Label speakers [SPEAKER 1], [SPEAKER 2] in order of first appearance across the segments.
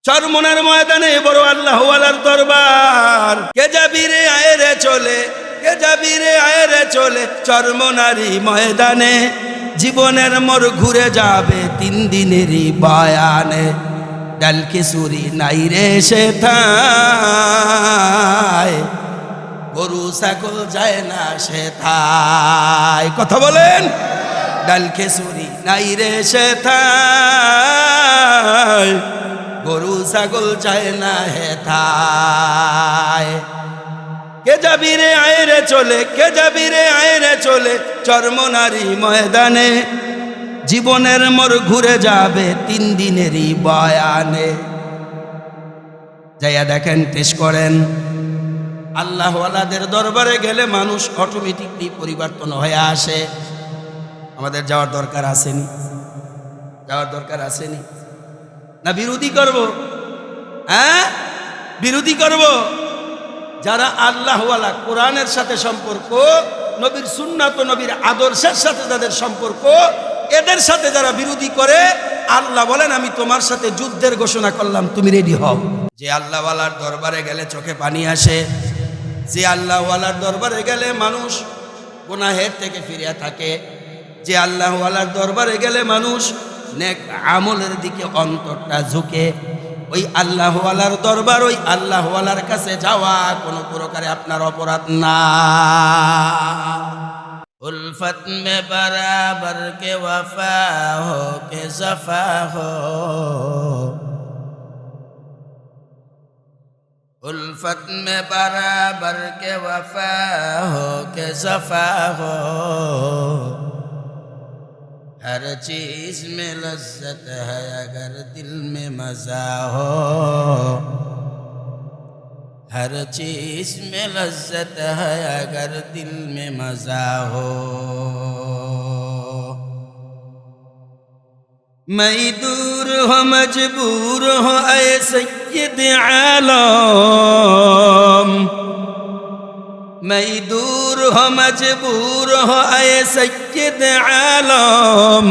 [SPEAKER 1] চরমনের ময়দানে বড় আল্লাহওয়ালার দরবার। কে যাবি রে আয় রে চলে, কে যাবি রে আয় রে চলে, চরমনারি ময়দানে জীবনের মোর ঘুরে যাবে 3 দিনেরই বয়ানে। ডাল খিচুড়ি নাই রে সেথায়, গরু ছাগল যায় না সেথায়। কথা বলেন। ডাল খিচুড়ি নাই রে সেথায়, গরু ছাগল যায় না হেথায়। কে যাবি রে আয় রে চলে, কে যাবি রে আয় রে চলে, চরমনারি ময়দানে জীবনের মোর ঘুরে যাবে 3 দিনেরই বয়ানে। যাইয়া দেখেন, টেস্ট করেন। আল্লাহওয়ালাদের দরবারে গেলে মানুষ অটোমেটিকলি পরিবর্তন হয়ে আসে। আমাদের যাওয়ার দরকার আসেনি? যাওয়ার দরকার আসেনি না? বিরোধী করব? হ্যাঁ, বিরোধী করব। যারা আল্লাহওয়ালা, কোরআনের সাথে সম্পর্ক, নবীর সুন্নাত ও নবীর আদর্শের সাথে যাদের সম্পর্ক, এদের সাথে যারা বিরোধী করে, আল্লাহ বলেন আমি তোমার সাথে যুদ্ধের ঘোষণা করলাম, তুমি রেডি হও। যে আল্লাহওয়ালার দরবারে গেলে চোখে পানি আসে, যে আল্লাহওয়ালার দরবারে গেলে মানুষ গুনাহের থেকে ফিরে থাকে, যে আল্লাহওয়ালার দরবারে গেলে মানুষ নেক আমলের দিকে অন্তরটা ঝুঁকে, ওই আল্লাহওয়ালার দরবার, ওই আল্লাহওয়ালার কাছে যাওয়া কোনো প্রকারে আপনার অপরাধ না। উলফত মে বরাবর কে ওয়াফা হো কে সফা হো, उल्फत में बराबर के वफा हो के सफा हो, हर चीज में लज्जत है अगर दिल में मजा हो, हर चीज में लज्जत है अगर दिल में मजा हो। मैं दूर हो मजबूर हो ऐ सय्यद आलम, मैं दूर हो मजबूर हो ऐ सय्यद आलम,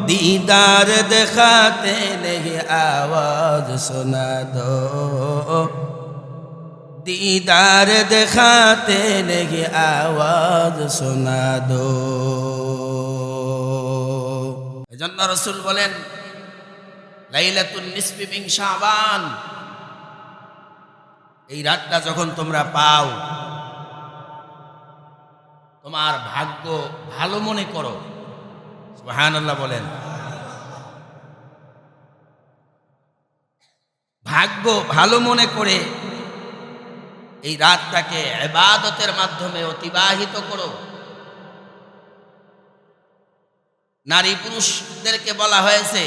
[SPEAKER 1] दीदार दिखाते नहीं आवाज सुना दो, दीदार दिखाते नहीं आवाज सुना दो। এজন্য রাসূল বলেন লাইলাতুন নিসফি মিন শাবান, এই রাতটা যখন তোমরা পাও, তোমার ভাগ্য ভালো মনে করো। সুবহানাল্লাহ বলেন। ভাগ্য ভালো মনে করে এই রাতটাকে ইবাদতের মাধ্যমে অতিবাহিত করো। নারী পুরুষদেরকে বলা হয়েছে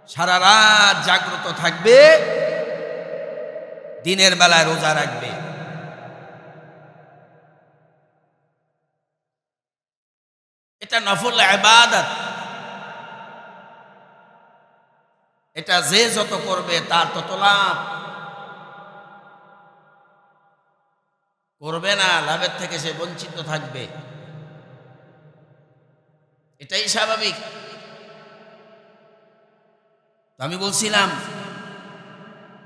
[SPEAKER 1] সারা রাত জাগ্রত থাকবে, দিনের বেলায় রোজা রাখবে। এটা নফল ইবাদত। এটা যে যত করবে তার তত লাভ। করবে না, লাভের থেকে সে বঞ্চিত থাকবে। এটাই স্বাভাবিক। আমি বলছিলাম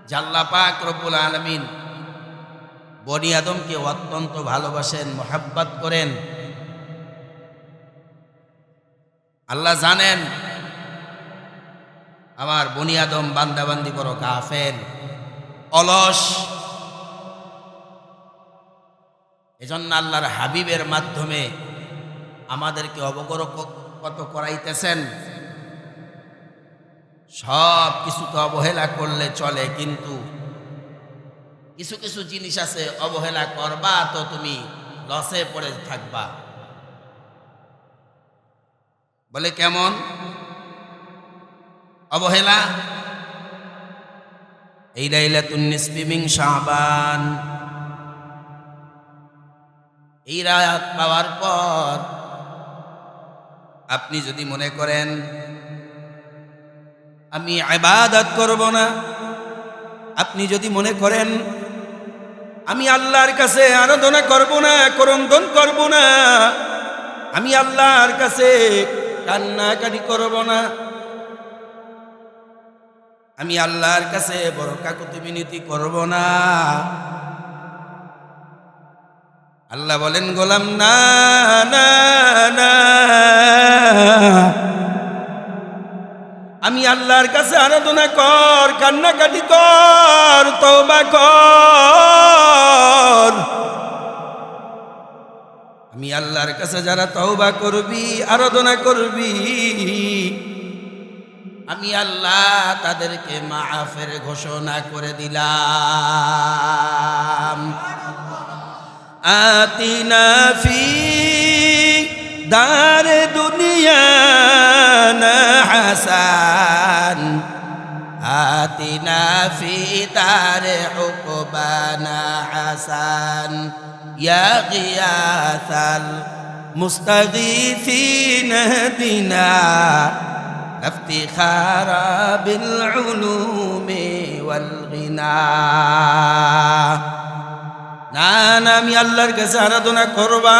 [SPEAKER 1] যে আল্লাহ পাক রব্বুল আলামিন বনি আদমকে অত্যন্ত ভালোবাসেন, মহব্বত করেন। আল্লাহ জানেন আমার বনি আদম বান্দাবান্দি বড় কাফের, অলস। এজন্য আল্লাহর হাবিবের মাধ্যমে আমাদেরকে অবগত করাইতেছেন সব কিছু তো অবহেলা করলে চলে, কিন্তু কিছু কিছু জিনিস আছে অবহেলা করবা তো তুমি লসে পড়ে থাকবা। বলে কেমন অবহেলা? এই লাইলাতুন নিসফি মিন শাবান, এই রাত পাওয়ার পর আপনি যদি মনে করেন আমি ইবাদত করব না, আপনি যদি মনে করেন আমি আল্লাহর কাছে আরাধনা করব না, ক্রন্দন করব না, আমি আল্লাহর কাছে কান্নাকাটি করব না, আমি আল্লাহর কাছে বড় কাকুতি মিনতি করব না। আল্লাহ বলেন গোলাম না না না, আমি আল্লাহর কাছে আরাধনা কর, কান্নাকাটি কর, তওবা কর। আমি আল্লাহর কাছে যারা তওবা করবি, আরাধনা করবি, আমি আল্লাহ তাদেরকে মাফের ঘোষণা করে দিলাম। আতিনা ফি দারে দুনিয়া না হাসান, আতিনা ফি দারে উকবানা হাসান, ইয়া গিয়াসাল মুস্তাগীথিন দিনা ইফতিখারা বিল উলুমি ওয়াল গিনা। না না, আমি আল্লাহর কাছে আরাধনা করবা।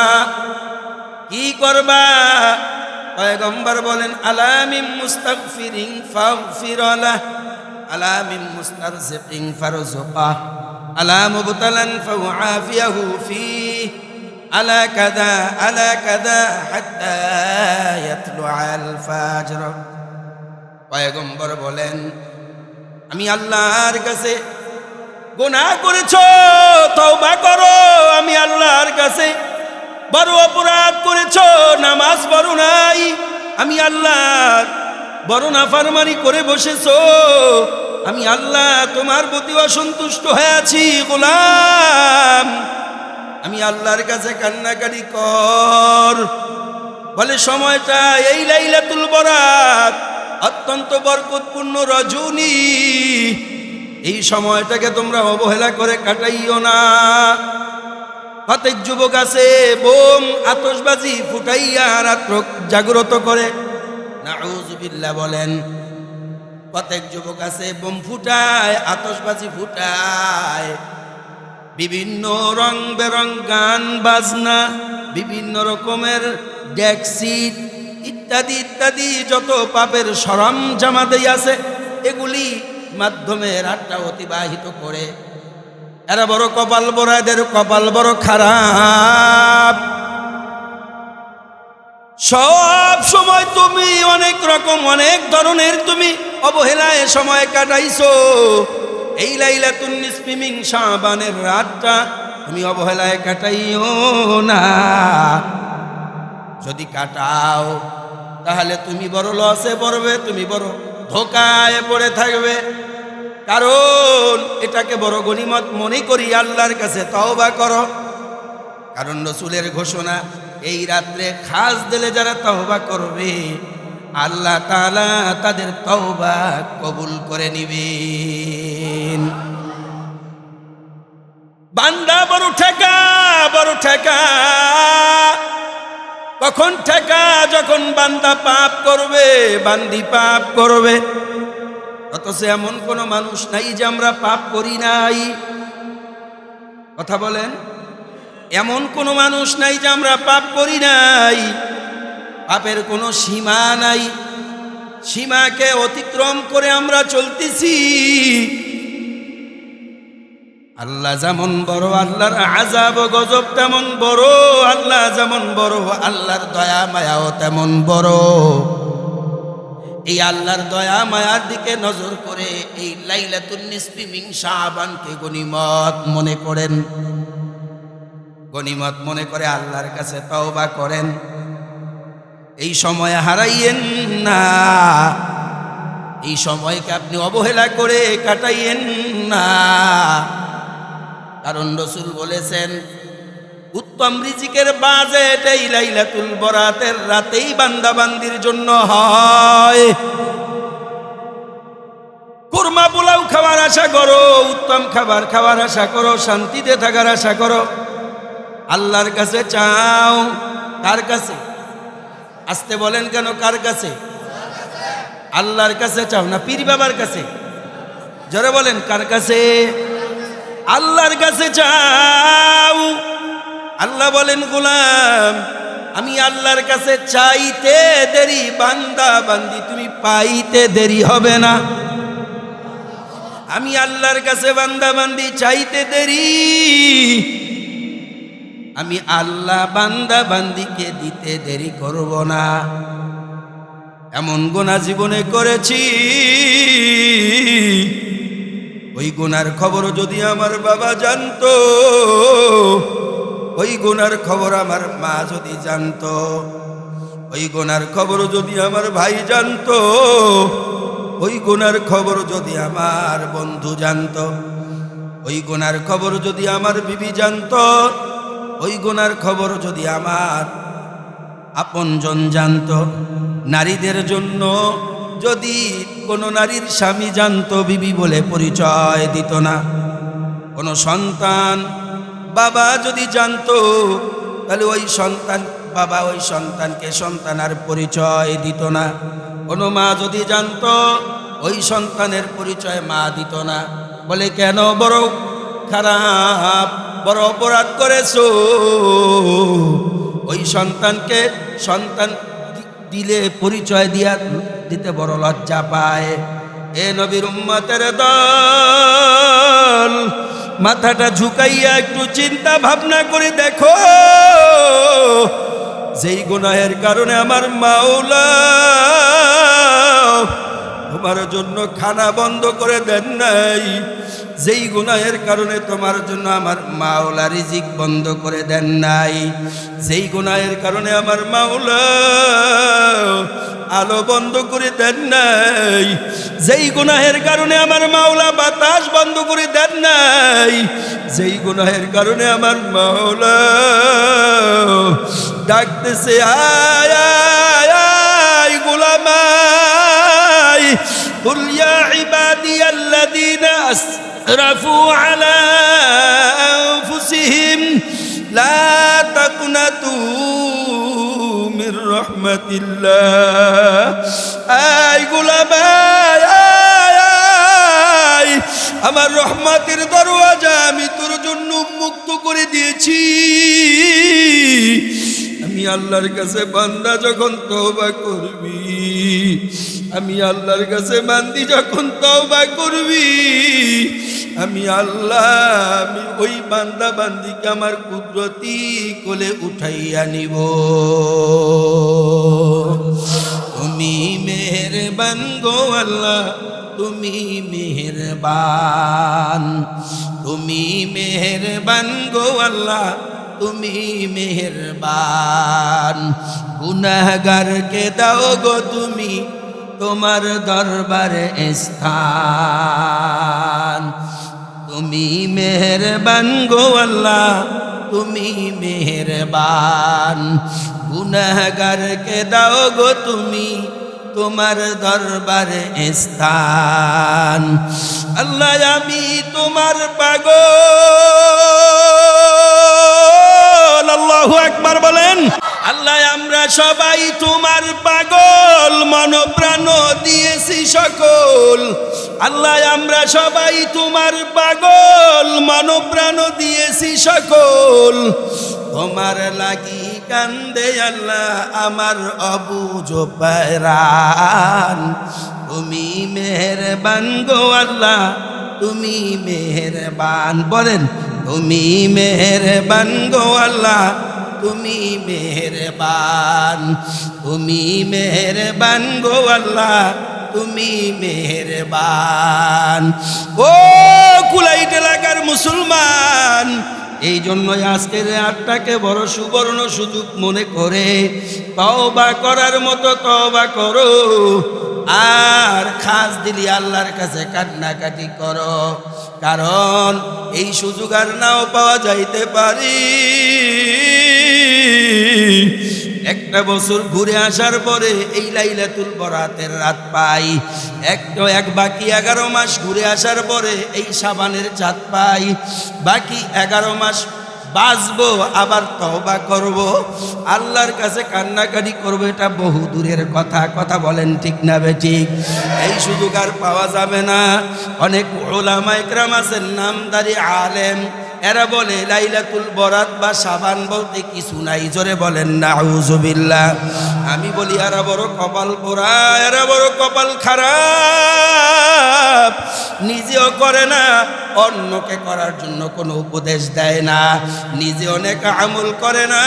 [SPEAKER 1] কি করবা? পয়গম্বর বলেন আলা মিন মুস্তাগফিরিন ফাগফির লাহ, আলা মিন মুস্তারজিকিন ফারযুকাহ, আলা মুবতালান ফাউআফিয়াহু ফি, আলা কাযা হাত্তা ইয়াতলুআল ফাজর। পয়গম্বর বলেন আমি আল্লাহর কাছে গুনাহ করেছো, তওবা করো। আমি আল্লাহর কাছে বড় অপরাধ করেছো, নামাজ পড়ো নাই, আমি আল্লাহর বড় নাফরমানি করে বসেছো, আমি আল্লাহ তোমার প্রতি অসন্তুষ্ট হয়ে আছি গোলাম। আমি আল্লাহর কাছে কান্নাকাটি কর। বলে সময়টা এই লাইলাতুল বরাত, অত্যন্ত বরকতপূর্ণ রজনী, এই সময়টাকে তোমরা অবহেলা করে কাটাইও না। প্রত্যেক যুবক আছে বোম আতশবাজি ফুটাইয়া রাত্র জাগ্রত করে, নাউযুবিল্লাহ বলেন। প্রত্যেক যুবক আছে বোম ফুটায়, আতশবাজি ফুটায়, বিভিন্ন রং বেরং গান বাজনা, বিভিন্ন রকমের ডেকসিট ইত্যাদি ইত্যাদি যত পাপের সরঞ্জামাদি আছে, এগুলি মাধ্যমে রাতটা অতিবাহিত করে। এরা বড় কপাল বড়, এদের কপাল বড় খারাপ। সব সময় তুমি অনেক রকম অনেক ধরনের তুমি অবহেলায় সময় কাটাইছো। এই লাইলাতুন নিসফি মিন শাবানের রাতটা তুমি অবহেলায় কাটাইও না। যদি কাটাও তাহলে তুমি বড় লসে পড়বে, তুমি বড় ধোকায় পড়ে থাকবে। কারণ এটাকে বড় গনিমত মনে করি আল্লাহর কাছে তওবা করো। কারণ রাসূলের ঘোষণা, এই রাত্রে খাস দিলে যারা তওবা করবে আল্লাহ তাআলা তাদের তওবা কবুল করে নিবেন। বান্দা বড় ঠেকা, বড় ঠেকা। কখন ঠেকা? যখন বান্দা পাপ করবে, বান্দি পাপ করবে। অথচ এমন কোন মানুষ নাই যে আমরা পাপ করি নাই। কথা বলেন, এমন কোন মানুষ নাই যে আমরা পাপ করি নাই। পাপের কোনো সীমা নাই, সীমাকে অতিক্রম করে আমরা চলতেছি। আল্লাহ যেমন বড়, আল্লাহর আযাব গজব তেমন বড়। আল্লাহ যেমন বড়, আল্লাহর দয়া মায়াও তেমন বড়। এই আল্লাহর দয়া মায়ার দিকে নজর করে এই লাইলাতুন নিসফি মিন শাবানকে গনিমত মনে করেন, গনিমত মনে করে আল্লাহর কাছে তওবা করেন। এই সময় হারাইয়েন না, এই সময়কে আপনি অবহেলা করে কাটাইয়েন না। কারণ রাসূল বলেছেন উত্তম রিজিকের বাজেট এই লাইলাতুল বরাতের রাতেই বান্দা বান্দির জন্য হয়। কুরমা পোলাও খাওয়ার আশা করো, উত্তম খাবার খাওয়ার আশা করো, শান্তিতে থাকার আশা করো, আল্লাহর কাছে চাও। কার কাছে? আসতে বলেন কেন? কার কাছে? আল্লাহর কাছে চাও না পীর বাবার কাছে? জোরে বলেন, কার কাছে? আল্লাহর কাছে চাও। আল্লাহ বলেন গোলাম আমি আল্লাহর কাছে চাইতে দেরি, বান্দা বান্দি তুমি পাইতে দেরি হবে না। আমি আল্লাহর কাছে বান্দাবান্দি চাইতে দেরি, আমি আল্লাহ বান্দাবান্দিকে দিতে দেরি করব না। এমন গুনাহ জীবনে করেছি, ওই গুনার খবর যদি আমার বাবা জানতো, ওই গুনার খবর আমার মা যদি জানতো, ওই গুনার খবর যদি আমার ভাই জানতো, ওই গুনার খবর যদি আমার বন্ধু জানতো, ওই গুনার খবর যদি আমার বিবি জানতো, ওই গুনার খবর যদি আমার আপনজন জানতো। নারীদের জন্য যদি কোনো নারীর স্বামী জানতো, বিবি বলে পরিচয় দিত না। কোনো সন্তান বাবা যদি জানতো, তাহলে ওই সন্তান বাবা ওই সন্তানকে সন্তান আর পরিচয় দিত না। কোনো মা যদি জানতো, ওই সন্তানের পরিচয় মা দিত না। বলে কেন? বড় খারাপ, বড় অপরাধ করেছো। ওই সন্তানকে সন্তান দিলে পরিচয় দিতে বড় লজ্জা পায়। এ নবীর উম্মতের দল, মাথাটা ঝুঁকাইয়া একটু চিন্তা ভাবনা করে দেখো, যেই গুনাহের কারণে আমার মাওলা তোমার জন্য খানা বন্ধ করে দেন নাই, যেই গুনাহের কারণে তোমার জন্য আমার মাওলা রিজিক বন্ধ করে দেন নাই, যেই গুনাহের কারণে আমার মাওলা আলো বন্ধ করে দেন নাই, যেই গুনাহের কারণে আমার মাওলা বাতাস বন্ধ করে দেন নাই, যেই গুনাহের কারণে আমার মাওলা ডাকতেছে আয় আয় আয় গোলামাই, কুল ইয়া ইবাদিয়াল্লাযীনা আসরাফু আলা আনফুসিহিম লা তাকনাতু মির রাহমাতিল্লাহ। আয় গোলামাই আয় আয়, আমার রহমতের দরওয়াজা আমি তোর জন্য উন্মুক্ত করে দিয়েছি। আমি আল্লাহর কাছে বান্দা যখন তওবা করবি, আমি আল্লাহর কাছে বান্দি যখন তওবা করবি, আমি আল্লাহ আমি ওই বান্দা বান্দিকে আমার কুদরতি কোলে উঠাইয়া নিব। তুমি মেহেরবান গো আল্লাহ, তুমি মেহেরবান, তুমি মেহেরবান গো আল্লাহ, তুমি মেহেরবান। গুনাহগারকে দাও গো তুমি তোমার দরবারে স্থান। তুমি মেহেরবান গো আল্লাহ, তুমি মেহেরবান। গুনাহগারকে দাও গো তুমি তোমার দরবারে স্থান। আল্লাহ আমি তোমার পাগল, আল্লাহু আকবার বলেন। আল্লাহ আমরা সবাই তোমার পাগল, মনপ্রাণ দিয়েছি সকল। আল্লাহ আমরা সবাই তোমার পাগল, মনপ্রাণ দিয়েছি সকল। তোমার লাগি কান্দে আল্লাহ আমার অবুঝ প্রাণ। তুমি মেহেরবান গো আল্লাহ, তুমি মেহেরবান বলেন। তুমি মেহেরবান গো আল্লাহ, তুমি মেহেরবান। তুমি মেহেরবান গো আল্লাহ, তুমি মেহেরবান। ও কুলাইট এলাকার মুসলমান, এই জন্যই আজকের আটটাকে বড় সুবর্ণ সুযোগ মনে করে তওবা করার মতো তওবা করো, আর খাস দিলি আল্লাহর কাছে কান্নাকাটি করো। কারণ এই সুযোগ আর নাও পাওয়া যাইতে পারি। একটা বছর ঘুরে আসার পরে এই লাইলাতুল বরাতের রাত পাই। এক বাকি 11 মাস ঘুরে আসার পরে এই শাবানের চাঁদ পাই। বাকি 11 মাস বাঁচবো, আবার তওবা করব, আল্লাহর কাছে কান্নাকাটি করব। এটা বহু দূরের কথা, কথা বলেন ঠিক না বেঠিক? এই সুযোগ আর পাওয়া যাবে না। অনেক উলামা ইকরাম আছেন, নামদারি আলেম, এরা বলে লাইলাতুল বরাত বা শাবান বলতে কিছু নাই। জোরে বলেন নাউজুবিল্লাহ। আমি বলি এরা বড় কপাল পোড়া, এরা বড় কপাল খারাপ। নিজেও করে না, অন্যকে করার জন্য কোনো উপদেশ দেয় না, নিজে অনেক আমল করে না,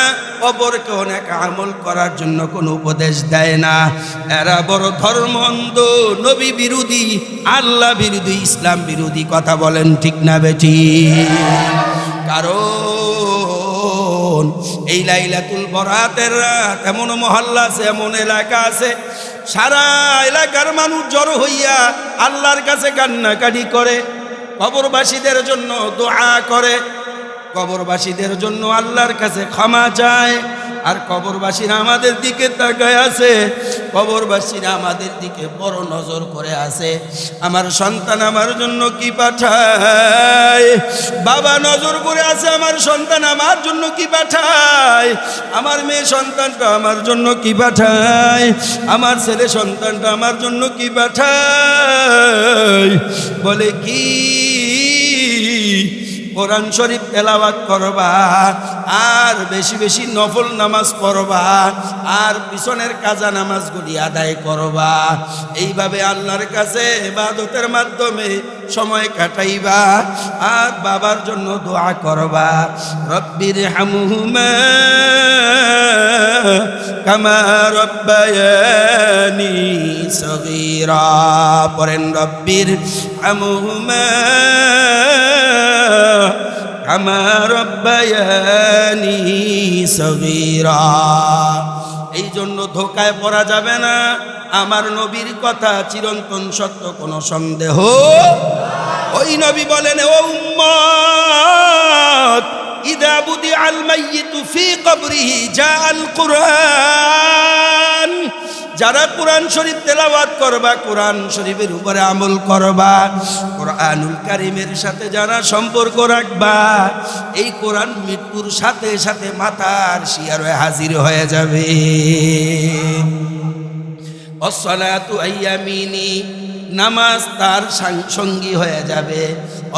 [SPEAKER 1] অপরকে অনেক আমল করার জন্য কোনো উপদেশ দেয় না। এরা বড় ধর্মন্ধ, নবী বিরোধী, আল্লাহ বিরোধী, ইসলাম বিরোধী। কথা বলেন ঠিক না বেঠিক? কারণ এই লাইলাতুল বরাতের রাত এমন মহল্লা আছে, এমন এলাকা আছে, সারা এলাকার মানুষ জড়ো হইয়া আল্লাহর কাছে কান্নাকাটি করে, কবরবাসীদের জন্য দোয়া করে, কবরবাসীদের জন্য আল্লাহর কাছে ক্ষমা চায়। আর কবরবাসীরা আমাদের দিকে তাকায় আছে, কবরবাসীরা আমাদের দিকে বড় নজর করে আছে। আমার সন্তান আমার জন্য কি পাঠায়, বাবা নজর করে আছে আমার সন্তান আমার জন্য কি পাঠায়, আমার মেয়ে সন্তানটা আমার জন্য কি পাঠায়, আমার ছেলে সন্তানটা আমার জন্য কি পাঠায়। বলে কি, কোরআন শরীফ তেলাওয়াত করবা, আর বেশি বেশি নফল নামাজ পড়বা, আর পিছনের কাজা নামাজগুলি আদায় করবা। এইভাবে আল্লাহর কাছে ইবাদতের মাধ্যমে সময় কাটাইবা, আর বাবার জন্য দোয়া করবা। রব্বির হামহুমা কামা রব্বায়ানি সগীরা। পড়েন রব্বির হামহুমা কামা রব্বায়ানি সগীরা। এই জন্য ধোকায় পড়া যাবে না। আমার নবীর কথা চিরন্তন সত্য, কোনো সন্দেহ। ওই নবী বলেন, ও উম্মত, ইযা বুদিআল মাইয়িতু ফি কবরিহি জাআল কুরআন। যারা কোরআন শরীফ তেলাওয়াত করবা, কোরআন শরীফের উপরে আমল করবা, কোরআনুল কারীমের সাথে যারা সম্পর্ক রাখবা, এই কোরআন মৃত্যুর সাথে সাথে মাথার শিয়ারে হাজির হয়ে যাবে। অসসালাতু আইয়ামিনি, নামাজ তার সঙ্গী হয়ে যাবে।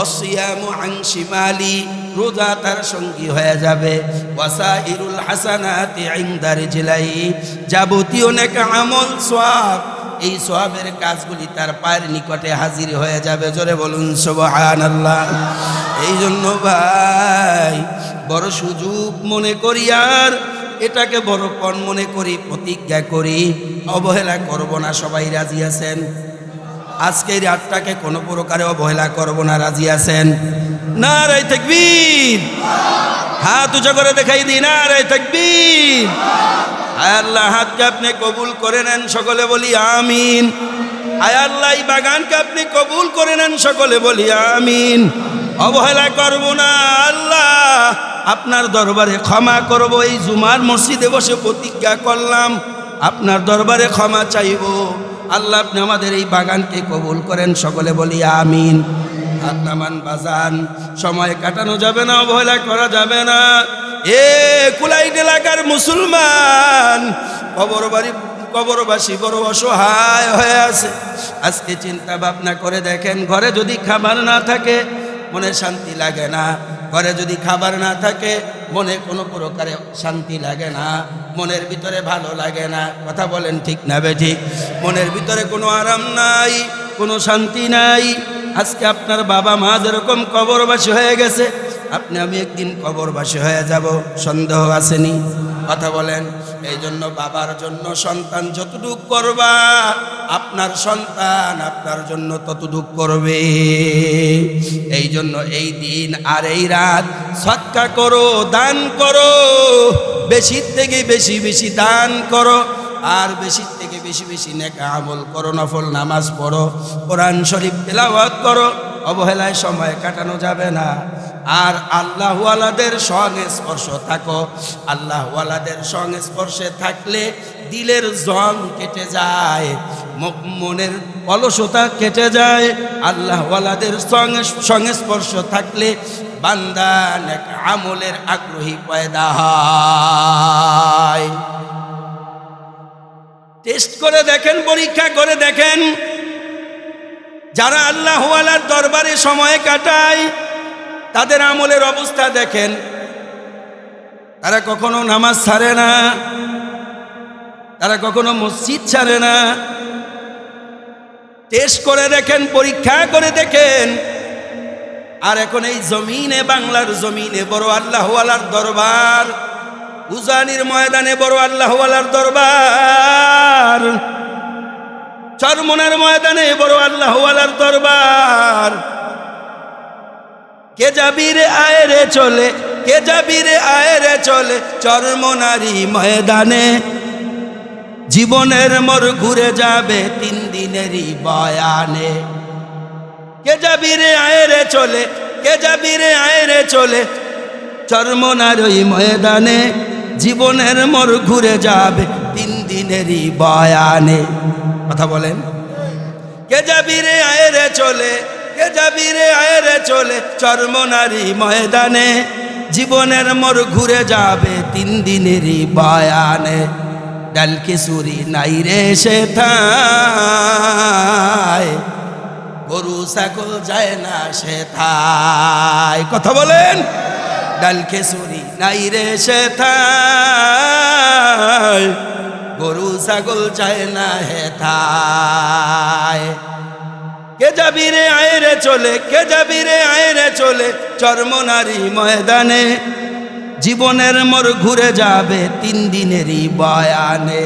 [SPEAKER 1] অসিয়ামু আন শিমালি, রোজা তার সঙ্গী হয়ে যাবে। ওয়াসাইরুল হাসানাতি ইনদা রিজলাই, যাবতীয় নেক আমল সওয়াব, এই সওয়াবের কাজগুলি তার পায়ের নিকটে হাজির হয়ে যাবে। জোরে বলুন সুবহানাল্লাহ। এই জন্য ভাই বড় সুযোগ মনে করি, আর এটাকে বড় পণ মনে করি, প্রতিজ্ঞা করি অবহেলা করব না। সবাই রাজি আছেন? আজকে এই রাতটাকে কোনো প্রকারে অবহেলা করব না, রাজি আছেন? নারে তাকবীর, হাত উঁচু করে দেখাই দিন, নারে তাকবীর। আয় আল্লাহ, হাতকে আপনি কবুল করে নেন, সকলে বলি আমিন। আয় আল্লাহ, এই বাগানকে আপনি কবুল করে নেন, সকলে বলি আমিন। অবহেলা করব না আল্লাহ, আপনার দরবারে ক্ষমা করব। এই জুমার মসজিদে বসে প্রতিজ্ঞা করলাম, আপনার দরবারে ক্ষমা চাইব। আল্লাহ, আপনি আমাদের এই বাগানকে কবুল করেন, সকলে বলি আমিন। আত্মান বাজান, সময় কাটানো যাবে না, অবহেলা করা যাবে না। এ কুলাইট এলাকার মুসলমান, কবরবাসী বড় অসহায় হয়ে আছে। আজকে চিন্তা ভাবনা করে দেখেন, ঘরে যদি খাবার না থাকে মনে শান্তি লাগে না, ঘরে যদি খাবার না থাকে মনে কোনো প্রকারে শান্তি লাগে না, মনের ভিতরে ভালো লাগে না। কথা বলেন ঠিক না বেঠিক? মনের ভিতরে কোনো আরাম নাই, কোনো শান্তি নাই। আজকে আপনার বাবা মা যেরকম কবরবাসী হয়ে গেছে, আপনি আমি একদিন কবরবাসী হয়ে যাব, সন্দেহ আসেনি? কথা বলেন। এই জন্য বাবার জন্য সন্তান যতটুকু করবা, আপনার সন্তান আপনার জন্য ততটুকু করবে। এই জন্য এই দিন আর এই রাত সদকা করো, দান করো, বেশির থেকে বেশি বেশি দান করো, আর বেশির থেকে বেশি বেশি নেক আমল করো, নফল নামাজ পড়ো, কোরআন শরীফ তেলাওয়াত করো। অবহেলায় সময় কাটানো যাবে না। আর আল্লাহওয়ালাদের সংস্পর্শ থাকো। আল্লাহওয়ালাদের সংস্পর্শে থাকলে দিলের জং কেটে যায়, মনের অলসতা কেটে যায়। আল্লাহওয়ালাদের সংস্পর্শ থাকলে বান্দা নেক আমলের আগ্রহী পয়দা হয়। টেস্ট করে দেখেন, পরীক্ষা করে দেখেন, যারা আল্লাহওয়ালার দরবারে সময় কাটায় তাদের আমলের অবস্থা দেখেন। তারা কখনো নামাজ ছাড়ে না, তারা কখনো মসজিদ ছাড়ে না, টেস্ট করে দেখেন, পরীক্ষা করে দেখেন। আর এখন এই জমিনে, বাংলার জমিনে বড় আল্লাহওয়ালার দরবার, উজানির ময়দানে বড় আল্লাহওয়ালার দরবার, চরমনের ময়দানে বড় আল্লাহওয়ালার দরবার। কে যাবি রে আয় রে চলে, কে যাবি রে আয় রে চলে চরমনারি ময়দানে, জীবনের মোর ঘুরে যাবে 3 দিনেরই বয়ানে। কে যাবি রে আয় রে চলে, কে যাবি রে আয় রে চলে চরমনারি ময়দানে, জীবনের মোর ঘুরে যাবে 3 দিনেরই বয়ানে। কথা বলেন, কে যাবি রে আয় রে চলে, কে যাবি রে আয় রে চলে চরমনারি ময়দানে, জীবনের মোর ঘুরে যাবে 3 দিনেরই বয়ানে। ডাল খিচুড়ি নাই রে সেথায়, গরু ছাগল যায় না সেথায়। কথা বলেন, ডাল খিচুড়ি নাই রে সেথায়, গরু ছাগল যায় না হেথায়। কে যাবি রে আয় রে চলে, কে যাবি রে আয় রে চলে চরমনারি ময়দানে, জীবনের মোর ঘুরে যাবে 3 দিনেরই বয়ানে।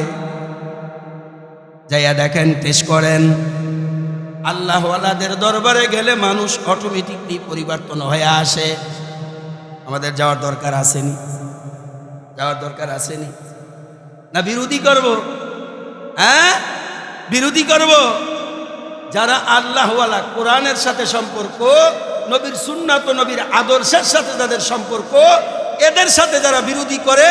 [SPEAKER 1] যাইয়া দেখেন, টেস্ট করেন। আল্লাহওয়ালাদের দরবারে গেলে মানুষ অটোমেটিকলি পরিবর্তন হয়ে আসে। আমাদের যাওয়ার দরকার আসেনি? যাওয়ার দরকার আসেনি না? বিরোধী করব? হ্যাঁ, বিরোধী করব। যারা আল্লাহওয়ালা, কোরআনের সাথে সম্পর্ক, নবীর সুন্নাত, নবীর আদর্শের সাথে যাদের সম্পর্ক, এদের সাথে যারা বিরোধী করে,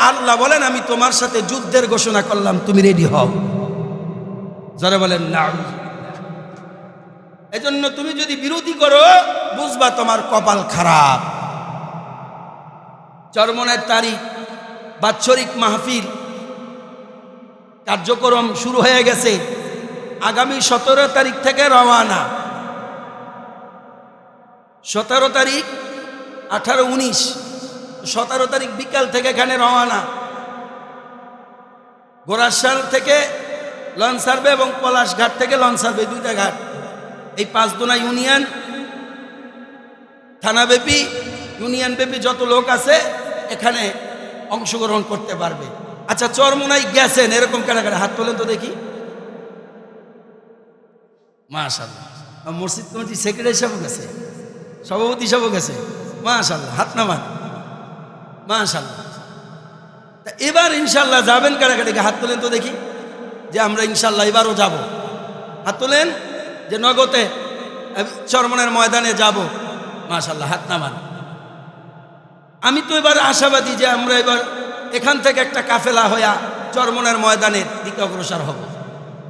[SPEAKER 1] আল্লাহ বলেন আমি তোমার সাথে যুদ্ধের ঘোষণা করলাম, তুমি রেডি হও। যারা বলেন না, এজন্য তুমি যদি বিরোধী করো বুঝবা তোমার কপাল খারাপ। চরমনের তারিখ, বাৎসরিক মাহফিল কার্যক্রম শুরু হয়ে গেছে। আগামী 17 তারিখ থেকে রওয়ানা। 17 তারিখ, 18, 19, 17 তারিখ বিকাল থেকে এখানে রওয়ানা। গোরাশাল থেকে লঞ্চ ছাড়বে এবং পলাশঘাট থেকে লঞ্চ ছাড়বে, 2টা ঘাট। এই 5 দোনা ইউনিয়ন, থানাব্যাপী, ইউনিয়ন ব্যাপী যত লোক আছে এখানে অংশগ্রহণ করতে পারবে। আচ্ছা, চরমোনাই গেছেন এরকম কারা? হাত তোলেন তো দেখি। মাশাআল্লাহ। মসজিদ কমিটির সেক্রেটারি সাহেব গেছে, সভাপতি সাহেব গেছে, মাশাআল্লাহ, হাত নামান, মাশাআল্লাহ। তা এবার ইনশাল্লাহ যাবেন কারা? হাত তোলেন তো দেখি, যে আমরা ইনশাল্লাহ এবারও যাব। হাত তোলেন যে নগদে চরমনের ময়দানে যাব। মাশাআল্লাহ, হাত নামান। আমি তো এবার আশাবাদী যে আমরা এবার এখান থেকে একটা কাফেলা হইয়া চরমনের ময়দানের দিকে অগ্রসর হব।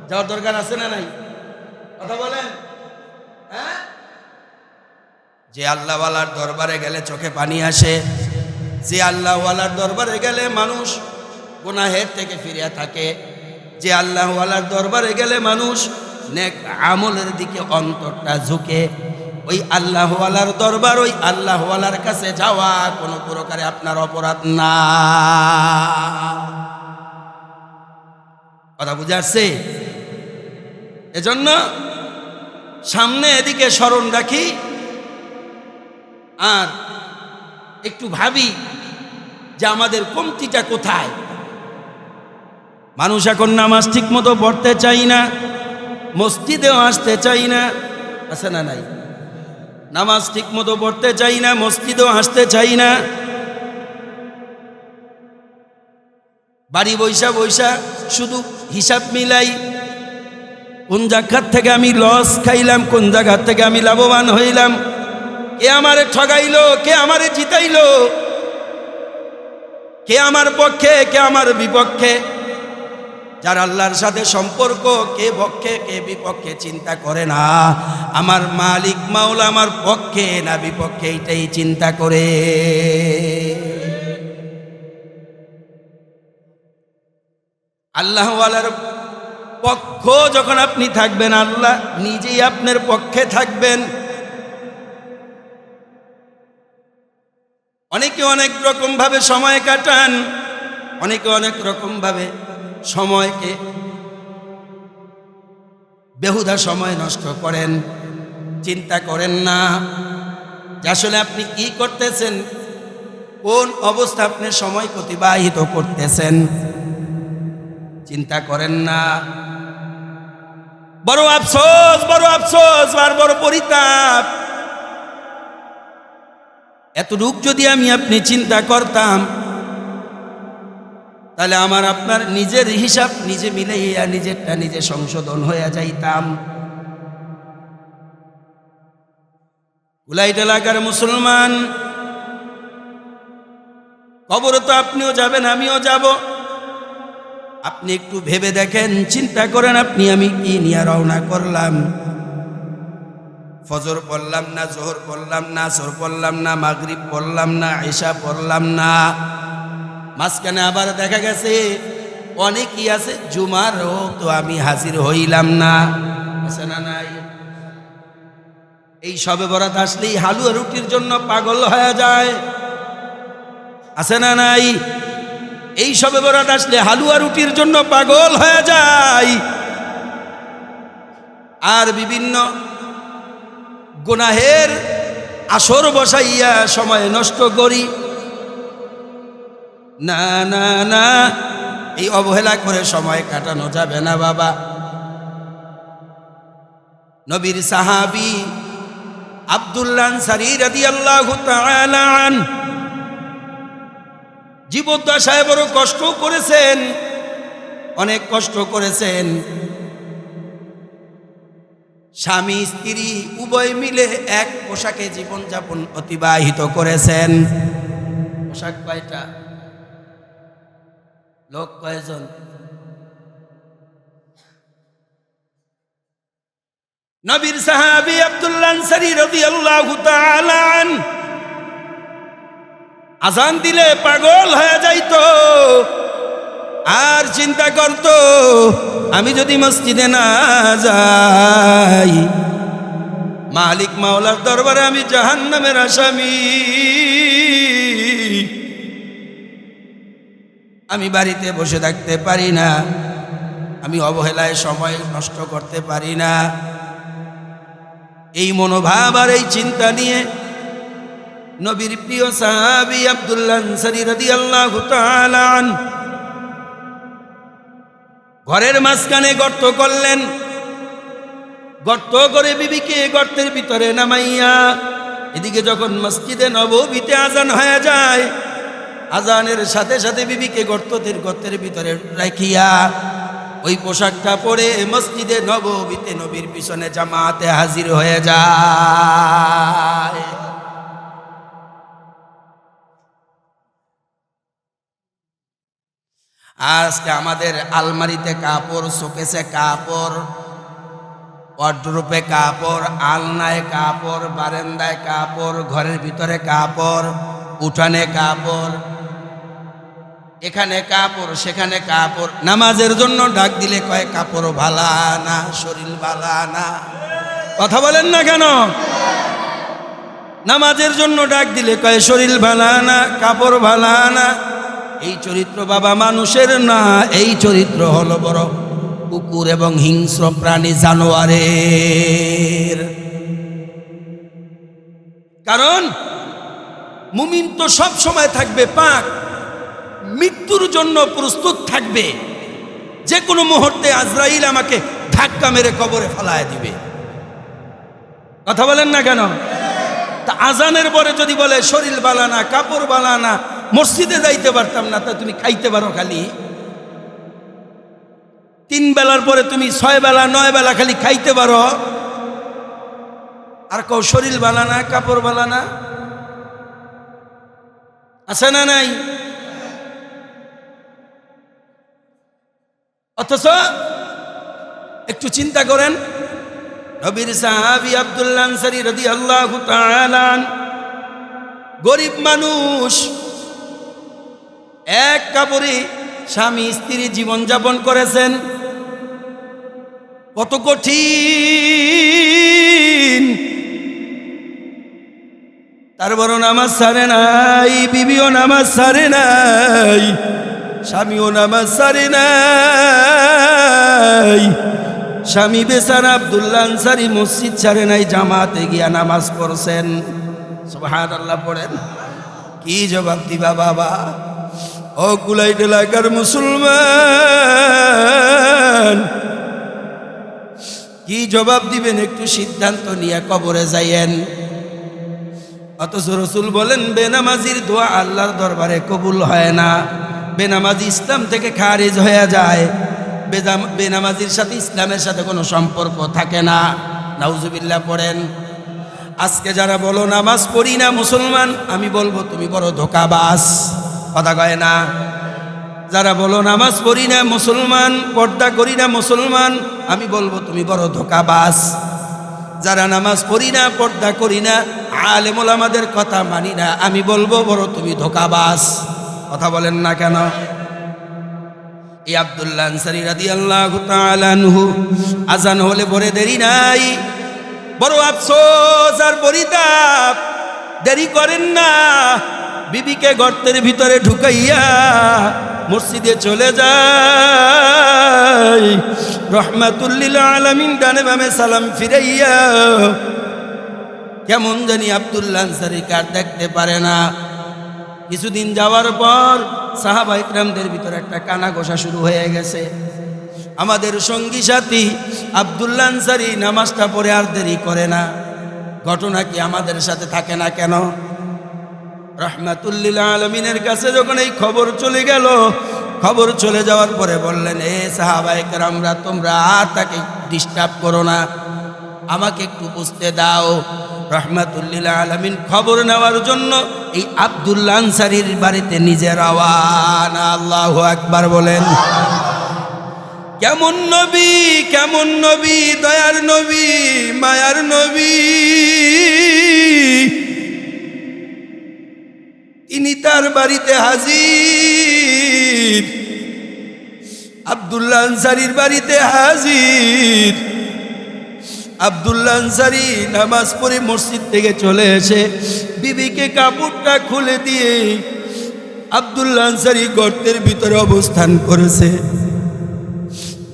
[SPEAKER 1] যাওয়ার দরকার আছে না নাই? কথা বলেন। হ্যাঁ, যে আল্লাহওয়ালার দরবারে গেলে চোখে পানি আসে, যে আল্লাহওয়ালার দরবারে গেলে মানুষ গুনাহের থেকে ফিরে থাকে, যে আল্লাহওয়ালার দরবারে গেলে মানুষ নেক আমলের দিকে অন্তরটা ঝুঁকে, ওই আল্লাহওয়ালার দরবার, ওই আল্লাহওয়ালার কাছে যাওয়া কোনো প্রকারে আপনার অপরাধ না। কথা বুঝে আসছে? এজন্য সামনে এদিকে স্মরণ রাখি আর একটু ভাবি যে আমাদের কমতিটা কোথায়। মানুষ এখন নামাজ ঠিক মতো পড়তে চাই না, মসজিদেও আসতে চাই না, আছে না নাই? নামাজ ঠিক মতো পড়তে চাই না, মসজিদেও আসতে চাই না। বাড়ি বৈশা বৈশা শুধু হিসাব মিলাই, কোন জায়গা থেকে আমি লস খাইলাম, কোন জায়গা থেকে আমি লাভবান হইলাম, কে আমারে ঠগাইলো, কে আমারে জিতাইলো, কে আমার পক্ষে, কে আমার বিপক্ষে। যার আল্লাহর সাথে সম্পর্ক, কে পক্ষে কে বিপক্ষে চিন্তা করে না। আমার মালিক মাওলা আমার পক্ষে না বিপক্ষে, এটাই চিন্তা করে। আল্লাহওয়ালার পক্ষ যখন আপনি থাকবেন, আল্লাহ নিজেই আপনার পক্ষে থাকবেন। অনেকে অনেক রকম ভাবে সময় কাটান, অনেকে অনেক রকম ভাবে সময়কে বেহুদা সময় নষ্ট করেন, চিন্তা করেন না যে আসলে আপনি কি করতেছেন, কোন অবস্থা আপনি সময় অতিবাহিত করতেছেন, চিন্তা করেন না। বড় আফসোস, বড় আফসোস আর বড় পরিতাপ। এতটুক যদি আমি আপনি চিন্তা করতাম, তাহলে আমার আপনার নিজের হিসাব নিজে মিলাইয়া নিজেরটা নিজে সংশোধন হয়ে যাইতাম। কুলাইট এলাকার মুসলমান, কবরে তো আপনিও যাবেন, আমিও যাব। আপনি একটু ভেবে দেখেন, চিন্তা করেন, আপনি আমি কি নিয়ে রওনা করলাম। ফজর পড়লাম না, জোহর পড়লাম না, আসর পড়লাম না, মাগরিব পড়লাম না, ইশা পড়লাম না, মাঝখানে আবার দেখা গেছে অনেকই আছে জুমারও তো আমি হাজির হইলাম না। আছে না নাই? এই সবে বরাত আসলেই হালুয়া রুটির জন্য পাগল হয়ে যায়। আছে না নাই? এই সবে বরাত আসলে হালুয়া রুটির জন্য পাগল হয়ে যায়। আর বিভিন্ন গুনাহের আসর বসাইয়া সময় নষ্ট করি। না না না, এই অবহেলা করে সময় কাটানো যাবে না বাবা। নবীর সাহাবী আব্দুল্লাহ আনসারী রাদিয়াল্লাহু তাআলা আনহু জীবদ্দশায় বড় কষ্ট করেছেন, অনেক কষ্ট করেছেন। স্বামী স্ত্রী উভয় মিলে এক পোশাকে জীবনযাপন অতিবাহিত করেছেন। পোশাক কয়টা? লোক কয়জন? নবীর সাহাবী আব্দুল্লাহ আনসারী রাদিয়াল্লাহু তাআলা আনহু আজান দিলে পাগল হয়ে যাইতো, আর চিন্তা করত আমি যদি মসজিদে না যাই, মালিক মাওলার দরবারে আমি জাহান্নামের আসামি। আমি বাড়িতে বসে থাকতে পারি না, আমি অবহেলায় সময় নষ্ট করতে পারি না। এই মনোভাব আর এই চিন্তা নিয়ে নবীর প্রিয় সাহাবী আব্দুল্লাহ আনসারী রাদিয়াল্লাহু তাআলা আনহু ঘরের মাঝখানে গর্ত করলেন। গর্ত করে বিবিকে গর্তের ভিতরে নামাইয়া, এদিকে যখন মসজিদে নববীতে আজান হয়ে যায়, আজানের সাথে সাথে বিবিকে গর্তের ভিতরে রাখিয়া ওই পোশাকটা পরে মসজিদে নববীতে নবীর পিছনে জামাতে হাজির হয়ে যায়। আজকে আমাদের আলমারিতে কাপড়, শোকেসে কাপড়, ওয়ার্ডরোবে কাপড়, আলনায় কাপড়, বারান্দায় কাপড়, ঘরের ভিতরে কাপড়, উঠানে কাপড়, এখানে কাপড়, সেখানে কাপড়। নামাজের জন্য ডাক দিলে কয় কাপড় ভালা না, শরীর ভালা না। কথা বলেন না কেন? নামাজের জন্য ডাক দিলে কয় শরীর ভালা না, কাপড় ভালা না। এই চরিত্র বাবা মানুষের না, এই চরিত্র হলো বড় কুকুর এবং হিংস্র প্রাণী, জানোয়ারের। কারণ মুমিন তো সব সময় থাকবে পাক, মৃত্যুর জন্য প্রস্তুত থাকবে। যে কোনো মুহূর্তে আজরাইল আমাকে ধাক্কা মেরে কবরে ফেলায় দিবে। কথা বলেন না কেন? তা আজানের পরে যদি বলে শরীর বালানা, কাপড় বালানা, মসজিদে যাইতে পারতাম না, তা তুমি খাইতে পারো খালি 3 বেলার পরে, তুমি 6 বেলা 9 বেলা খালি খাইতে পারো, আর কেউ শরীর বালানা, কাপড় বালানা। আছে না নাই? অথচ একটু চিন্তা করেন, নবীর সাহাবী আব্দুল্লাহ আনসারী রাদিয়াল্লাহু তাআলা আনহু গরিব মানুষ, এক কাপড়ে স্বামী স্ত্রী জীবনযাপন করেছেন। কত কঠিন! তারপর নামাজ ছাড়ে নাই, বিবিও নামাজ ছাড়ে নাই, স্বামীও নামাজ ছাড়ে নাই। স্বামী বেচারা আব্দুল্লাহ আনসারী মসজিদ ছাড়ে নাই, জামাতে গিয়া নামাজ পড়ছেন। সুবহানাল্লাহ পড়েন। কি জবাব দিবা বাবা? ও কুলাইট এলাকার মুসলমান, কি জবাব দিবেন? একটু সিদ্ধান্ত নিয়ে কবরে যাইয়েন। অথচ রসুল বলেন বেনামাজির দোয়া আল্লাহর দরবারে কবুল হয় না, বেনামাজি ইসলাম থেকে খারিজ হয়ে যায়, বেনামাজির সাথে ইসলামের সাথে কোনো সম্পর্ক থাকে না। নাউজুবিল্লাহ পড়েন। আজকে যারা বলো নামাজ পড়ি না মুসলমান, আমি বলবো তুমি বড় ধোঁকাবাজ। কথা কয় না? যারা বলো নামাজ পড়ি না মুসলমান, পর্দা করি না মুসলমান, আমি বলবো তুমি বড় ধোঁকাবাজ। যারা নামাজ পড়ি না, পর্দা করি না, আলেম ওলামাদের কথা মানি না, আমি বলবো বড় তুমি ধোঁকাবাজ। কথা বলেন না কেন? এই আব্দুল্লাহ আনসারী রাদিয়াল্লাহু তাআলা আনহু আজান হলে পরে দেরি নাই, বড় আফসোস আর পরিতাপ, দেরি করেন না, বিবিকে গর্তের ভিতরে ঢুকাইয়া মসজিদে চলে যায়, রহমাতুল লিল আলামিন ডানে বামে সালাম ফিরাইয়া কেমন জানি আব্দুল্লাহ আনসারী কার দেখতে পারে না। কিছুদিন যাওয়ার পর সাহাবা ইকরামদের ভিতরে একটা কানাঘোষা শুরু হয়ে গেছে। আমাদের সঙ্গী সাথী আব্দুল্লাহ আনসারী নামাজটা পড়ে আর দেরি করে না, ঘটনা কি আমাদের সাথে থাকে না কেন? রহমাতুল লিল আলামিনের কাছে যখন এই খবর চলে গেল, খবর চলে যাওয়ার পরে বললেন, এ সাহাবায়ে কেরামরা, তোমরা আর তাকে ডিস্টার্ব করো না, আমাকে একটু বুঝতে দাও। রহমাতুল লিল আলামিন খবর নেওয়ার জন্য এই আব্দুল্লাহ আনসারীর বাড়িতে নিজে রওয়ানা। আল্লাহু আকবার বলেন। কেমন নবী, কেমন নবী, দয়ার নবী, মায়ার নবী, তিনি তার বাড়িতে হাজির, আব্দুল্লাহ আনসারীর বাড়িতে হাজির। আব্দুল্লাহ আনসারী নামাজ পড়ে মসজিদ থেকে চলে এসে বিবিকে কাপড়টা খুলে দিয়ে আব্দুল্লাহ আনসারী গর্তের ভিতরে অবস্থান করেছে।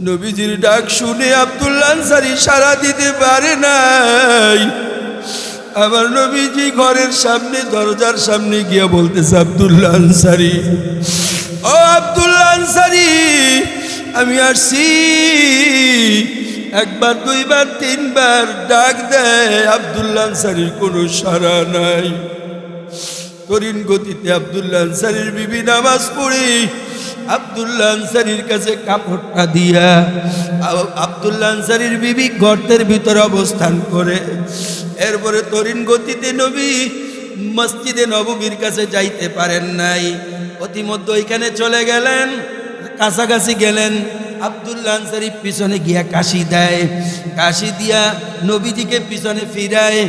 [SPEAKER 1] নবীজির ডাক শুনে আব্দুল্লাহ আনসারী সাড়া দিতে পারে নাই। আমার নবীজি ঘরের সামনে, দরজার সামনে গিয়ে বলতেছে, আব্দুল্লাহ আনসারী, ও আব্দুল্লাহ আনসারী, আমি আসছি। একবার, দুইবার, তিনবার ডাক দেয়, আব্দুল্লাহ আনসারীর কোনো সাড়া নাই। তরিন গতিতে আব্দুল্লাহ আনসারীর বিবি নামাজ পড়ি আব্দুল্লাহ আনসারীর কাছে কাপড়টা দিয়া আব্দুল্লাহ আনসারীর বিবি গর্তের ভিতরে অবস্থান করে। এরপরে তরিন গতিতে নবী মসজিদে নববীর কাছে যাইতে পারেন নাই, অতিমধ্যে ওইখানে চলে গেলেন, কাছাকাছি গেলেন। আব্দুল্লাহ আনসারী পিছনে গিয়া কাশি দেয়, কাশি দিয়া নবীজিকে পিছনে ফিরায়,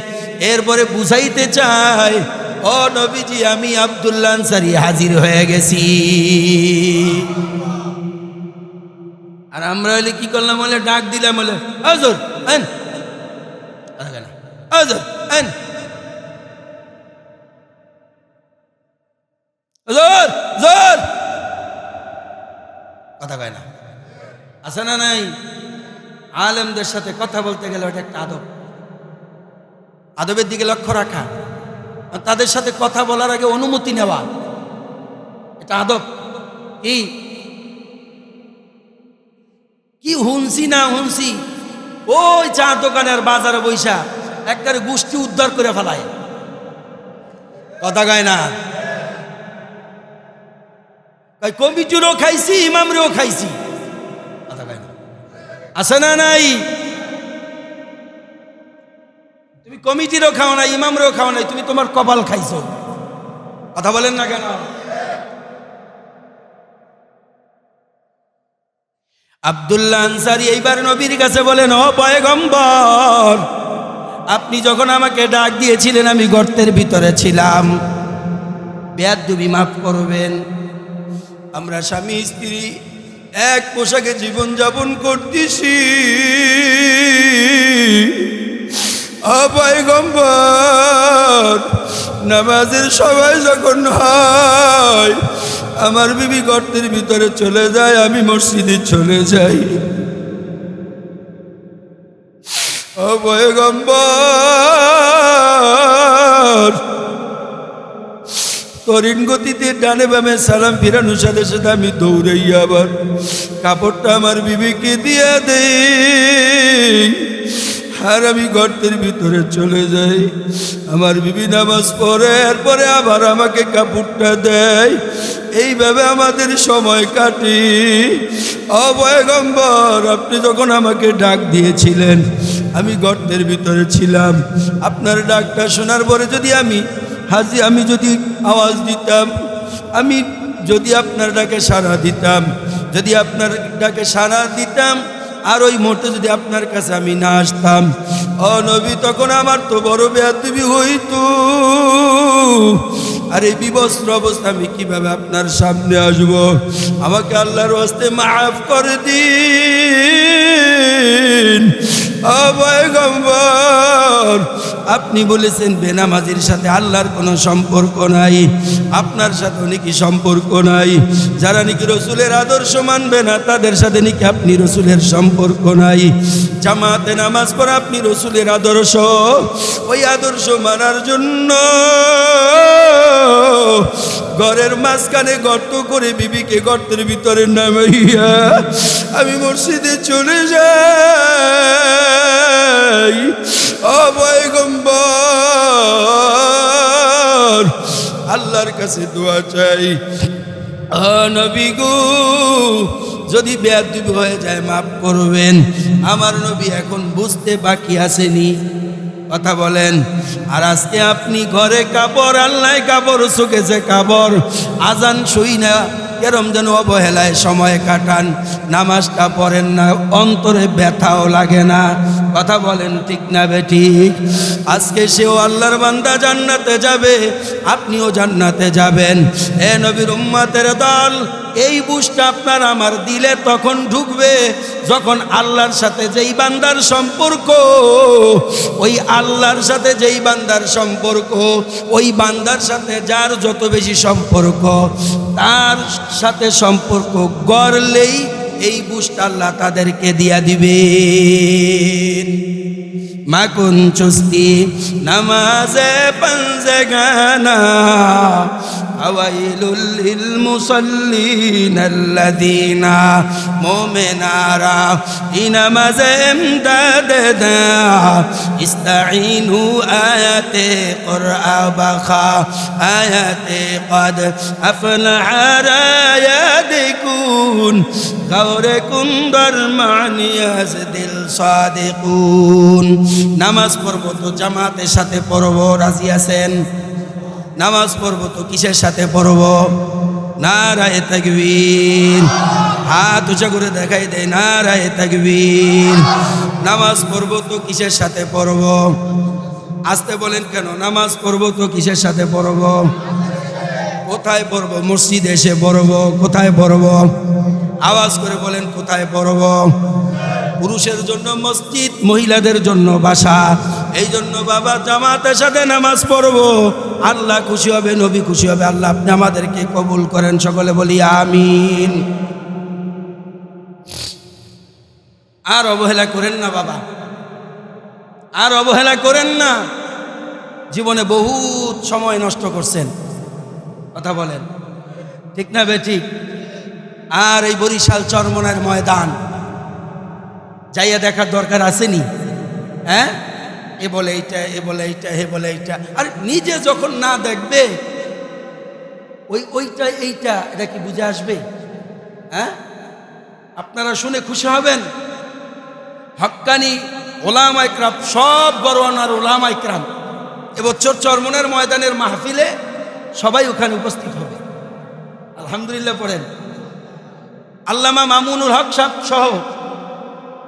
[SPEAKER 1] এরপরে বুঝাইতে চায়, ও নবীজি, আমি আব্দুল্লাহ আনসারী হাজির হয়ে গেছি। আর আমরা হলে কি করলাম? বলে ডাক দিলাম, বলে হুজুর আন, হুজুর আন, হুজুর, হুজুর, কথা কয় না। আছে না নাই? আলেমদের সাথে কথা বলতে গেলে ওটা একটা আদব, আদবের দিকে লক্ষ্য রাখা, তাদের সাথে কথা বলার আগে অনুমতি নেওয়া, এটা আদব। কি হুনসি না হুনসি, ওই চার দোকানের বাজারে বৈশা একটারে গোষ্ঠী উদ্ধার করে ফেলায়। কথা কয় না? কমিটিরও খাইছি, ইমামরেও খাইছি। কথা কয় না? আছে না নাই? তুমি কমিটিরও খাও না, ইমামরেও খাও নাই, তুমি তোমার কপাল খাইছো। কথা বলেন না কেন? আব্দুল্লাহ আনসারী এইবার নবীর কাছে বলেন, ও পয়গম্বর, আপনি যখন আমাকে ডাক দিয়েছিলেন আমি গর্তের ভিতরে ছিলাম, বেয়াদবি মাফ করবেন। আমরা স্বামী স্ত্রী এক পোশাকে জীবন যাপন করতেছি। ও পয়গম্বর, নামাজের সময় যখন হয় আমার বিবি গর্তের ভিতরে চলে যায়, আমি মসজিদে চলে যাই। ও পয়গম্বর, তরিন গতিতে ডানে বামে সালাম ফিরানোর সাথে সাথে আমি দৌড়াইয়া আবার কাপড়টা আমার বিবিকে দিয়া দেই, আর আমি গর্তের ভিতরে চলে যাই। আমার বিবি নামাজ পড়ে, এরপরে আবার আমাকে কাপড়টা দেয়। এইভাবে আমাদের সময় কাটি। ও পয়গম্বর, আপনি যখন আমাকে ডাক দিয়েছিলেন আমি গর্তের ভিতরে ছিলাম। আপনার ডাকটা শোনার পরে যদি আমি যদি আওয়াজ দিতাম, আমি যদি আপনার ডাকে সাড়া দিতাম, যদি আপনার ডাকে সাড়া দিতাম আর ওই মুহূর্তে যদি আপনার কাছে আমি না আসতাম, ও নবী, তখন আমার তো বড় বেয়াদবি হইতো। আর এই বিবস্ত্র অবস্থা আমি কিভাবে আপনার সামনে আসবো? আমাকে আল্লাহর হস্তে মাফ করে দিন। ও পয়গম্বর, আপনি বলেছেন বেনামাজির সাথে আল্লাহর কোনো সম্পর্ক নাই, আপনার সাথে নাকি সম্পর্ক নাই। যারা নাকি রসুলের আদর্শ মানবে না তাদের সাথে নাকি আপনি রসুলের সম্পর্ক নাই। জামাতে নামাজ পড়া আপনি রসুলের আদর্শ, ওই আদর্শ মানার জন্য ঘরের মাঝখানে গর্ত করে বিবিকে গর্তের ভিতরে নামাইয়া আমি মসজিদে চলে যাই। ও পয়গম্বর, আল্লাহর কাছে দোয়া চাই, ও নবী গো, যদি বেয়াদবি হয়ে যায় মাফ করবেন। আমার নবী এখন বুঝতে বাকি আসেনি, কথা বলেন। আর আজকে আপনি ঘরে কাপড়, আল্লাহ কাপড় শুকেছে কাপড়, আজান শুই না, কেরম যেন অবহেলায় সময় কাটান, নামাজটা পড়েন না, অন্তরে ব্যথাও লাগে না। কথা বলেন ঠিক না বেঠিক? আজকে সেও আল্লাহর বান্দা, জান্নাতে যাবে, আপনিও জান্নাতে যাবেন। এ নবীর উম্মতের দল, এই বুঝটা আপনার আমার দিলে তখন ঢুকবে যখন আল্লাহর সাথে যেই বান্দার সম্পর্ক, ওই আল্লাহর সাথে যেই বান্দার সম্পর্ক, ওই বান্দার সাথে যার যত বেশি সম্পর্ক, তার সাথে সম্পর্ক গড়লেই এই বুঝটা আল্লাহ তাদেরকে দিয়া দিবেন। মাকুন চুস্তি নামাজে পঞ্জগানা আওয়াইলুল লিল মুসাল্লিন আল্লাযীনা, মুমিনারা ইনামাজে ইমদাদ দা ইস্তাঈনু আয়াতে কুরআ বাখা আয়াতে কদ আফলাহা রায়াদিকুন গাওরে কুন্দর মানিয়াজ দিল সাদিকুন। নামাজ পড়ব তো জামাতের সাথে পড়ব, রাজি আছেন? নামাজ পড়ব তো কিসের সাথে পড়ব? নারায়ে তাকবীর, হাত উঁচা করে দেখাই দেয়, নারায়ে তাকবীর। নামাজ পড়ব তো কিসের সাথে পড়ব? আসতে বলেন কেন? নামাজ পড়ব তো কিসের সাথে পড়ব? কোথায় পড়ব? মসজিদে এসে পড়ব। কোথায় পড়ব? আওয়াজ করে বলেন, কোথায় পড়ব? পুরুষের জন্য মসজিদ, মহিলাদের জন্য বাসা। এই জন্য বাবা জামাতের সাথে নামাজ পড়ব, আল্লাহ খুশি হবে, নবী খুশি হবে। আল্লাহ আপনি আমাদেরকে কবুল করেন, সকলে বলি আমিন। আর অবহেলা করেন না বাবা, আর অবহেলা করেন না। জীবনে বহুত সময় নষ্ট করছেন, কথা বলেন ঠিক না বেঠিক? আর এই বরিশাল চরমনার ময়দান যাইয়া দেখার দরকার আসেনি? হ্যাঁ, এ বলে এইটা, এ বলে এইটা, হে বলে এইটা। আর নিজে যখন না দেখবে ওইটা এইটা, এটা কি বুঝে আসবে? হ্যাঁ, আপনারা শুনে খুশি হবেন। হক্কানি ওলামা ইকরাম, সব বড়ওয়ানার ওলামা ইকরাম এবছর চরমনের ময়দানের মাহফিলে সবাই ওখানে উপস্থিত হবে। আলহামদুলিল্লাহ পড়েন। আল্লামা মামুনুল হক সাহেব সহ,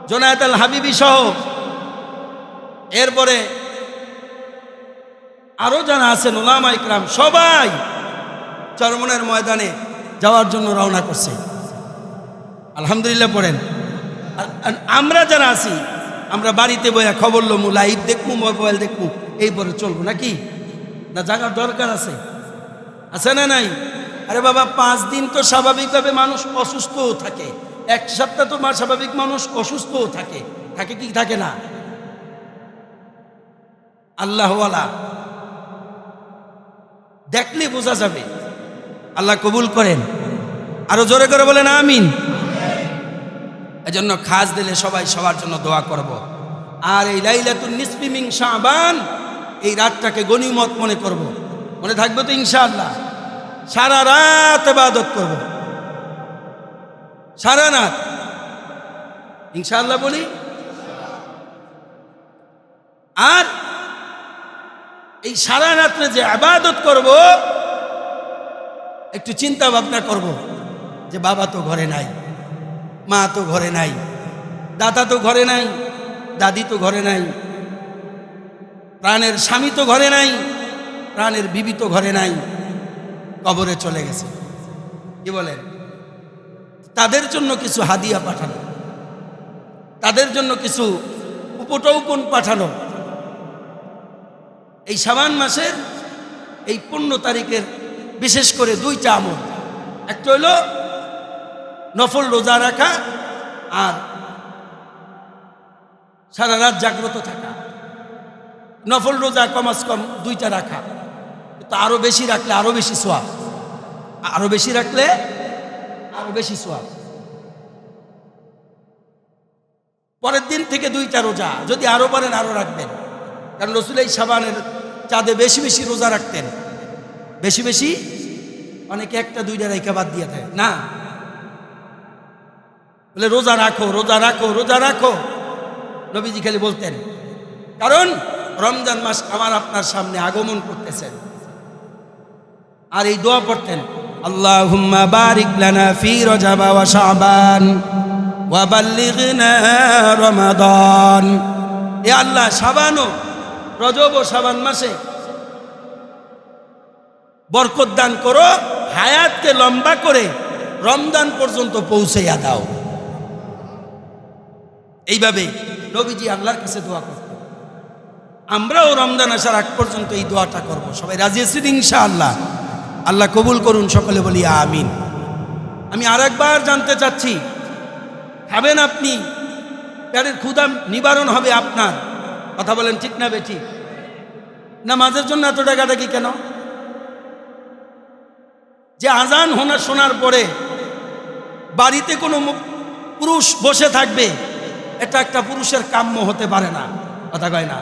[SPEAKER 1] জোনায়েত আল হাবিবি সহ, এরপরে আরো যারা আছেন ওলামা ইকরাম, সবাই চরমনের ময়দানে যাওয়ার জন্য রওনা করছে। আলহামদুলিল্লাহ পড়েন। আর আমরা যারা আছি, আমরা বাড়িতে বইয়া খবর লমু, লাইভ দেখবো, মোবাইল দেখবো, এই পরে চলবো নাকি? না জাগার দরকার আছে? আছে না নাই? আরে বাবা, 5 দিন তো স্বাভাবিকভাবে মানুষ অসুস্থও থাকে, 1 সপ্তাহ তো স্বাভাবিক মানুষ অসুস্থও থাকে, থাকে কি থাকে না? আল্লাহওয়ালা দেখলে বোঝা যাবে। আল্লাহ কবুল করেন, আরো জোরে করে বলেন আমিন। এজন্য খাস দিলে সবাই সবার জন্য দোয়া করব। আর এই লাইলাতুন নিসফি মিন শাবান, এই রাতটাকে গনিমত মনে করব। মনে থাকবে তো ইনশাআল্লাহ? সারা রাত ইবাদত করব, সারা রাত ইনশাআল্লাহ বলি। আর এই সারা রাত্রে যে ইবাদত করব, একটু চিন্তা ভাবনা করব যে বাবা তো ঘরে নাই, মা তো ঘরে নাই, দাদা তো ঘরে নাই, দাদি তো ঘরে নাই, প্রাণের স্বামী তো ঘরে নাই, প্রাণের বিবি তো ঘরে নাই, কবরে চলে গেছে। কি বলেন? তাদের জন্য কিছু হাদিয়া পাঠানো, তাদের জন্য কিছু উপটৌকন পাঠানো। এই শাবান মাসের এই 15 তারিখের বিশেষ করে 2টা আমল। একটা হইল নফল রোজা রাখা আর সারা রাত জাগ্রত থাকা। নফল রোজা কমাস কম 2টা রাখা, তো আরো বেশি রাখলে আরো বেশি সোয়াব, আরো বেশি রাখলে আরো বেশি সোয়াব। পরের দিন থেকে 2টা রোজা, যদি আরো পারেন আরো রাখবেন, কারণ রাসূল এই শাবানের চাঁদে বেশি বেশি রোজা রাখতেন, বেশি বেশি। অনেকে 1টা 2টা রেখা বাদ দিয়ে দেয় না, বলে রোজা রাখো রোজা রাখো রোজা রাখো। নবীজি খালি বলতেন, কারণ রমজান মাস আমার আপনার সামনে আগমন করতেছেন। আর এই দোয়া পড়তেন, আল্লাহুম্মা বারিক লানা ফি রজব ওয়া শাবান ওয়া বাল্লিগনা রমাদান। এ আল্লাহ, শাবান ও রজব ও শাবান মাসে বরকত দান করো, হায়াতকে লম্বা করে রমজান পর্যন্ত পৌঁছাইয়া দাও। এইভাবে নবীজি আল্লাহর কাছে দোয়া করতেন। আমরাও রমজান আসার আগ পর্যন্ত এই দোয়াটা করব। সবাই রাজি আছেন ইনশাআল্লাহ? আল্লাহ কবুল করুন, সকলে বলি আমিন। আমি আরেকবার জানতে চাচ্ছি, খাবেন আপনি, পেটের ক্ষুধা নিবারণ হবে আপনার। কথা বলেন ঠিক না বেঠিক? নামাজের জন্য এত টাকাটাকি কেন? যে আজান শোনার পরে বাড়িতে কোনো পুরুষ বসে থাকবে, এটা একটা পুরুষের কাম্য হতে পারে না। কথা কয় না?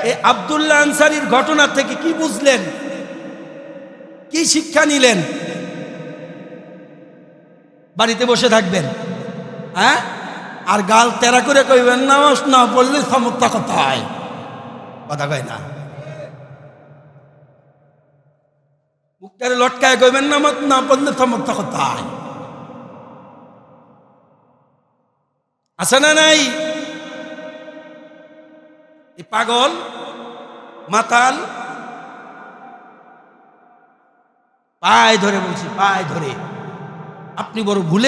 [SPEAKER 1] এই আব্দুল্লাহ আনসারীর ঘটনা থেকে কি বুঝলেন, কি শিক্ষা নিলেন? বাড়িতে বসে থাকবেন, হ্যাঁ, আর গাল তেরা করে কইবেন নামাজ না পড়লে সমস্যা কথা হয়। কথা কয় না? মুখটারে লটকায় কইবেন নামাজ না পড়লে সমস্যা কথা হয়। আছে না নাই? এই পাগল মাতাল, পায়ে ধরে বলছি, পায়ে ধরে, আপনি বড় ভুলের